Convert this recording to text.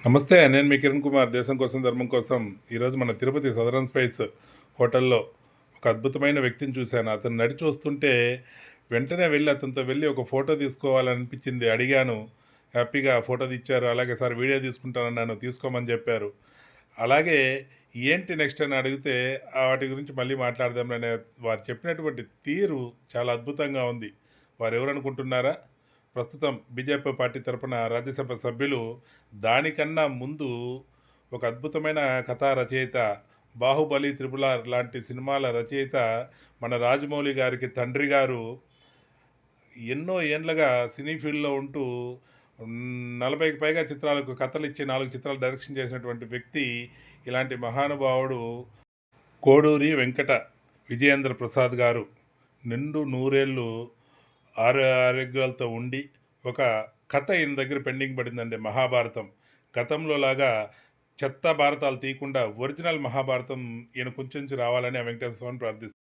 నమస్తే. నేను మీ కిరణ్ కుమార్. దేశం కోసం, ధర్మం కోసం. ఈరోజు మన తిరుపతి సదరన్ స్పైస్ హోటల్‌లో ఒక అద్భుతమైన వ్యక్తిని చూశాను. అతను నడిచి వస్తుంటే వెంటనే వెళ్లి అతనితో వెళ్లి ఒక ఫోటో తీసుకోవాలనిపించింది. అడిగాను. హ్యాపీగా ఫోటో ఇచ్చారు. అలాగే సార్ వీడియో తీసుకుంటానన్నాను. తీసుకోమని చెప్పారు. అలాగే ఏంటి నెక్స్ట్ అని అడిగితే వాటి గురించి మళ్ళీ మాట్లాడదాంలే వారు చెప్పినటువంటి తీరు చాలా అద్భుతంగా ఉంది. వారెవరనుకుంటున్నారా? ప్రస్తుతం బీజేపీ పార్టీ తరపున రాజ్యసభ సభ్యులు, దానికన్నా ముందు ఒక అద్భుతమైన కథా రచయిత, 'బాహుబలి', 'త్రిపుల్ ఆర్' లాంటి సినిమాల రచయిత మన రాజమౌళి గారికి తండ్రి గారు. ఎన్నో ఏండ్లుగా సినీ ఫీల్డ్‌లో ఉంటూ 40కి పైగా చిత్రాలకు కథలిచ్చి 4 చిత్రాలు డైరెక్షన్ చేసినటువంటి వ్యక్తి. ఇలాంటి మహానుభావుడు కోడూరి వెంకట విజయేంద్ర ప్రసాద్ గారు నిండు నూరేళ్ళు ఆరోగ్యాలతో ఉండి, ఒక కథ ఈయన దగ్గర పెండింగ్ పడిందండి. మహాభారతం. గతంలో లాగా చెత్త భారతాలు తీయకుండా ఒరిజినల్ మహాభారతం ఈయన కుంచించి రావాలని ఆ వెంకటేశ్వర స్వామిని ప్రార్థిస్తున్నాను.